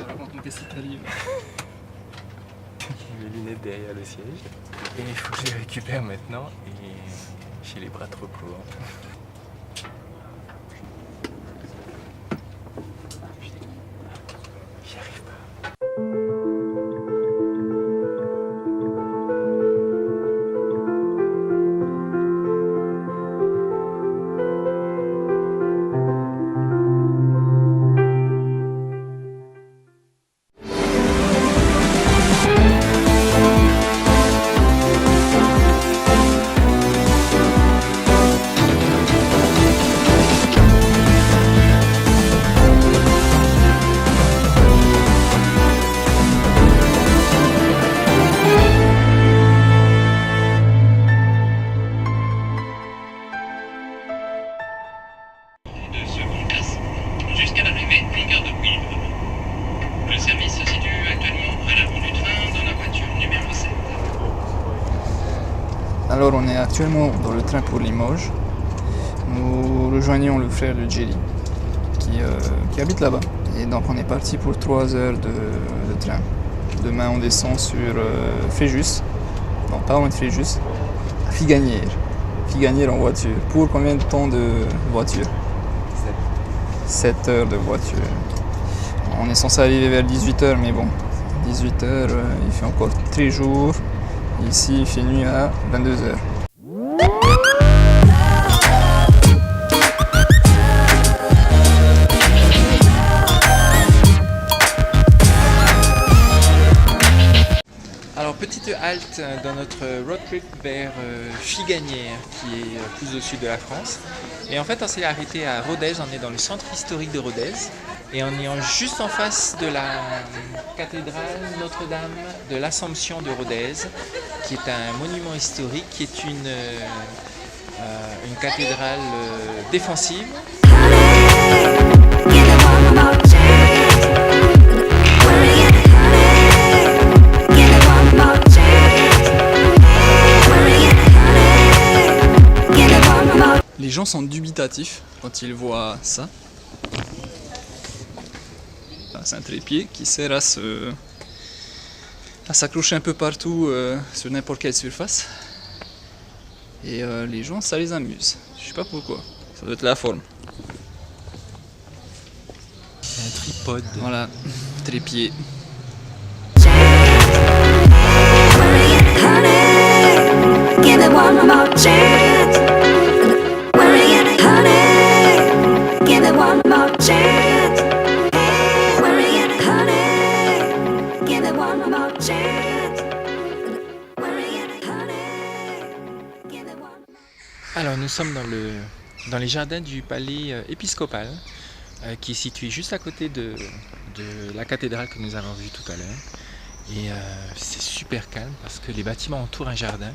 quand mon PC t'arrive. J'ai mes lunettes derrière le siège. Et il faut que je les récupère maintenant. Et j'ai les bras trop courts. J'y arrive pas. Jusqu'à l'arrivée en gare de Cuivre. Le service se situe actuellement à l'avant du train dans la voiture numéro 7. Alors on est actuellement dans le train pour Limoges. Nous rejoignons le frère de Jerry qui habite là-bas. Et donc on est parti pour 3 heures de train. Demain on descend sur Fréjus. Non, pas loin de Fréjus. À Figanières. Figanières en voiture. Pour combien de temps de voiture? 7 heures de voiture. On est censé arriver vers 18h, mais bon, 18h, il fait encore très jour. Ici, il fait nuit à 22h. Alors, petite halte dans notre road trip vers Figanières, qui est plus au sud de la France. Et en fait, on s'est arrêté à Rodez, on est dans le centre historique de Rodez. Et on est juste en face de la cathédrale Notre-Dame de l'Assomption de Rodez, qui est un monument historique, qui est une cathédrale défensive. Les gens sont dubitatifs quand ils voient ça. C'est un trépied qui sert à s'accrocher un peu partout sur n'importe quelle surface. Et les gens, ça les amuse. Je sais pas pourquoi. Ça doit être la forme. C'est un tripode. Voilà, trépied. Alors nous sommes dans les jardins du palais épiscopal qui est situé juste à côté de la cathédrale que nous avons vue tout à l'heure. Et c'est super calme parce que les bâtiments entourent un jardin.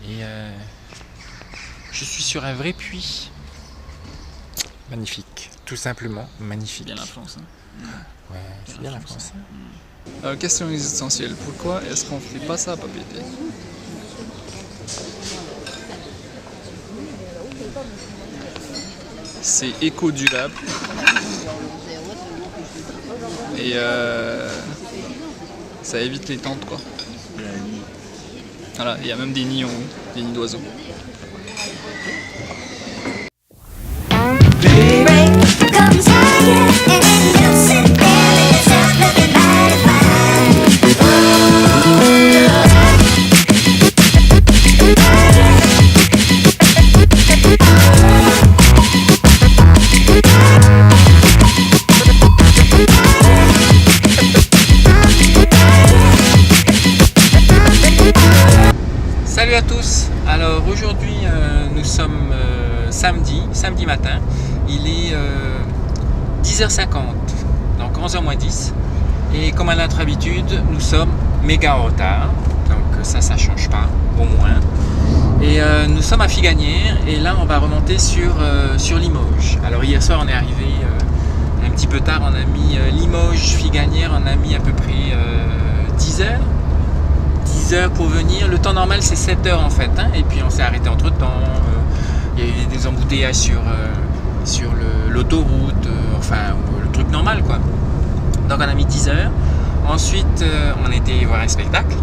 Et je suis sur un vrai puits. Magnifique, tout simplement magnifique. Bien la France. Hein. Ouais, c'est bien la France. Question existentielle, pourquoi est-ce qu'on fait pas ça à Papeete? C'est éco-durable et ça évite les tentes quoi. Voilà, il y a même des nids en haut, des nids d'oiseaux. Salut à tous. Alors aujourd'hui nous sommes samedi matin. Il est 10h50, donc 11h moins 10. Et comme à notre habitude, nous sommes méga en retard. Donc ça change pas, au moins. Et nous sommes à Figanières et là on va remonter sur Limoges. Alors hier soir on est arrivé un petit peu tard, on a mis Limoges, Figanières, on a mis à peu près 10 heures. 10 heures pour venir, le temps normal c'est 7 heures en fait, hein, et puis on s'est arrêté entre temps, il y a eu des embouteillages sur l'autoroute, enfin le truc normal quoi. Donc on a mis 10 heures. Ensuite, on a été voir un spectacle.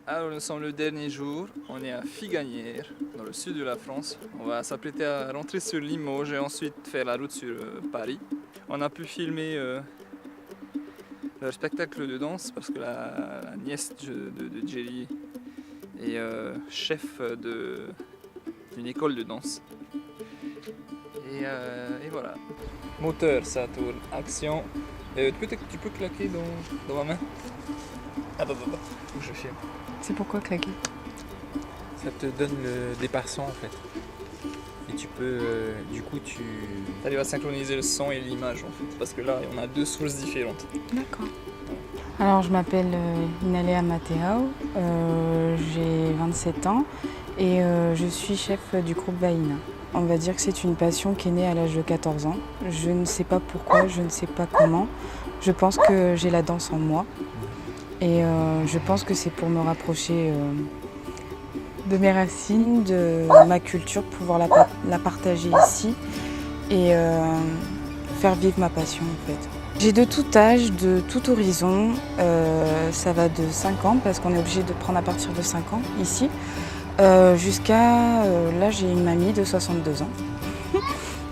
Alors nous sommes le dernier jour, on est à Figanières, dans le sud de la France. On va s'apprêter à rentrer sur Limoges et ensuite faire la route sur Paris. On a pu filmer leur spectacle de danse parce que la nièce de Jerry est chef d'une école de danse. Et voilà. Moteur, ça tourne. Action. Peut-être que tu peux claquer dans ma main. Ah bah, faut que je filme. C'est pourquoi claquer? Ça te donne le départ son en fait. Et tu peux, du coup, tu arrives à synchroniser le son et l'image en fait. Parce que là, on a deux sources différentes. D'accord. Alors, je m'appelle Hinalea Mateao, j'ai 27 ans et je suis chef du groupe Vaina. On va dire que c'est une passion qui est née à l'âge de 14 ans. Je ne sais pas pourquoi, je ne sais pas comment. Je pense que j'ai la danse en moi. Et je pense que c'est pour me rapprocher de mes racines, de ma culture, pouvoir la partager ici et faire vivre ma passion en fait. J'ai de tout âge, de tout horizon, ça va de 5 ans parce qu'on est obligé de prendre à partir de 5 ans ici, jusqu'à là j'ai une mamie de 62 ans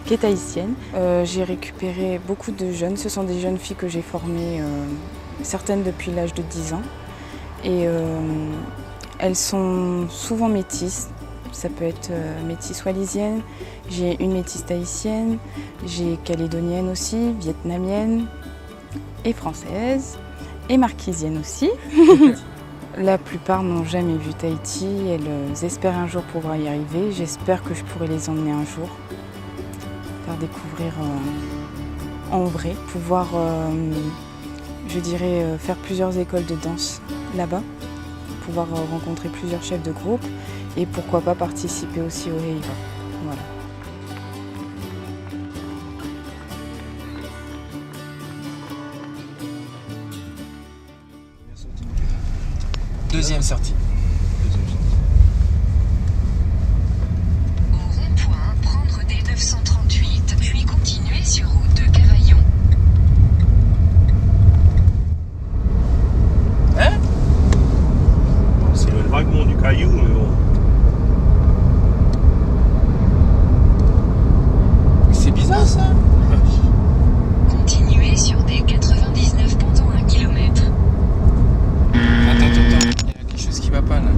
qui est haïtienne. J'ai récupéré beaucoup de jeunes, ce sont des jeunes filles que j'ai formées, certaines depuis l'âge de 10 ans et elles sont souvent métisses. Ça peut être métisse wallisienne, j'ai une métisse tahitienne, j'ai calédonienne aussi, vietnamienne et française et marquisienne aussi. La plupart n'ont jamais vu Tahiti, elles espèrent un jour pouvoir y arriver. J'espère que je pourrai les emmener un jour, faire découvrir en vrai, pouvoir, je dirais, faire plusieurs écoles de danse là-bas, pouvoir rencontrer plusieurs chefs de groupe. Et pourquoi pas participer aussi au Heiva. Voilà. Deuxième sortie. Au rond-point, prendre des 938, puis continuer sur route de Cavaillon. Hein? C'est le vaguement du caillou, mais bon. C'est bizarre ça. Continuez sur des 99 pendant 1 km. Attends, il y a quelque chose qui va pas là.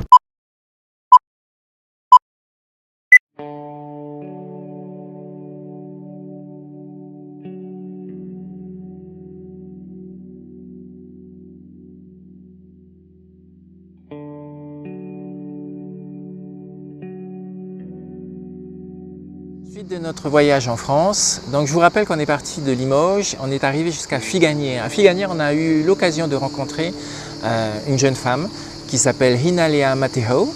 Suite de notre voyage en France, donc je vous rappelle qu'on est parti de Limoges, on est arrivé jusqu'à Figanières. À Figanières, on a eu l'occasion de rencontrer une jeune femme qui s'appelle Hinalea Mateao,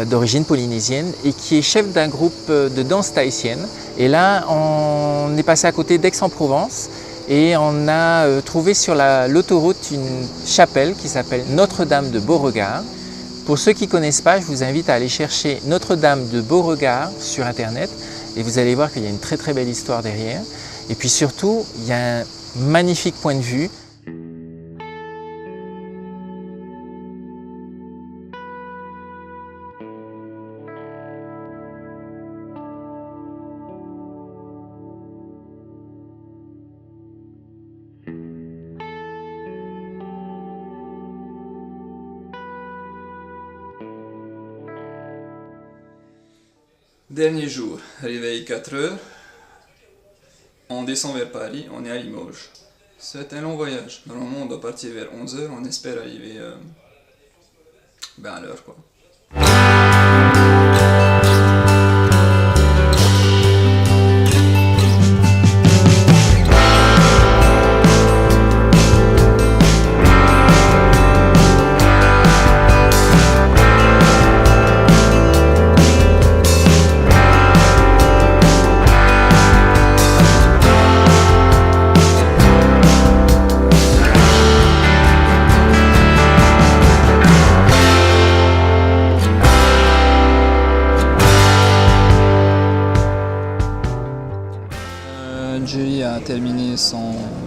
d'origine polynésienne et qui est chef d'un groupe de danse tahitienne. Et là, on est passé à côté d'Aix-en-Provence et on a trouvé sur l'autoroute une chapelle qui s'appelle Notre-Dame de Beauregard. Pour ceux qui ne connaissent pas, je vous invite à aller chercher Notre-Dame de Beauregard sur internet et vous allez voir qu'il y a une très très belle histoire derrière. Et puis surtout, il y a un magnifique point de vue. Dernier jour, réveil 4 heures, on descend vers Paris, on est à Limoges. C'est un long voyage, normalement on doit partir vers 11 heures, on espère arriver à l'heure quoi.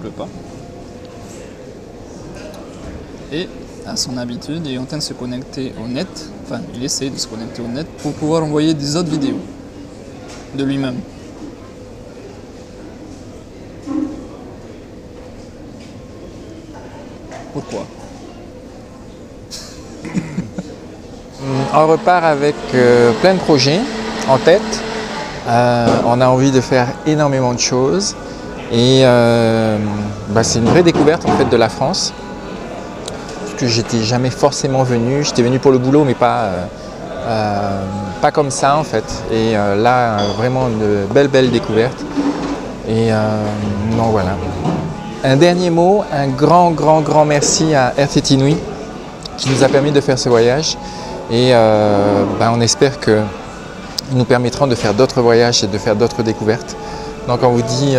pleut pas. Et à son habitude, il est en train de se connecter au net, enfin il essaie de se connecter au net pour pouvoir envoyer des autres vidéos de lui-même. Pourquoi? On repart avec plein de projets en tête. On a envie de faire énormément de choses et c'est une vraie découverte en fait de la France. Parce que j'étais jamais forcément venu. J'étais venu pour le boulot, mais pas comme ça en fait. Et là, vraiment une belle découverte. Et donc voilà. Un dernier mot, un grand merci à RTT Nui qui nous a permis de faire ce voyage. Et on espère qu'ils nous permettront de faire d'autres voyages et de faire d'autres découvertes. Donc on vous dit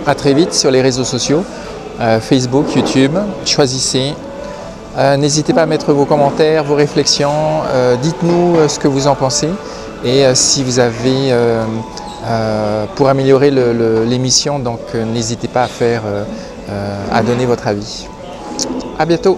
à très vite sur les réseaux sociaux, Facebook, YouTube, choisissez. N'hésitez pas à mettre vos commentaires, vos réflexions, dites-nous ce que vous en pensez et si vous avez pour améliorer l'émission, donc n'hésitez pas à donner votre avis. À bientôt.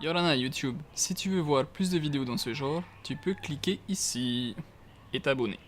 Yorana YouTube, si tu veux voir plus de vidéos dans ce genre, tu peux cliquer ici et t'abonner.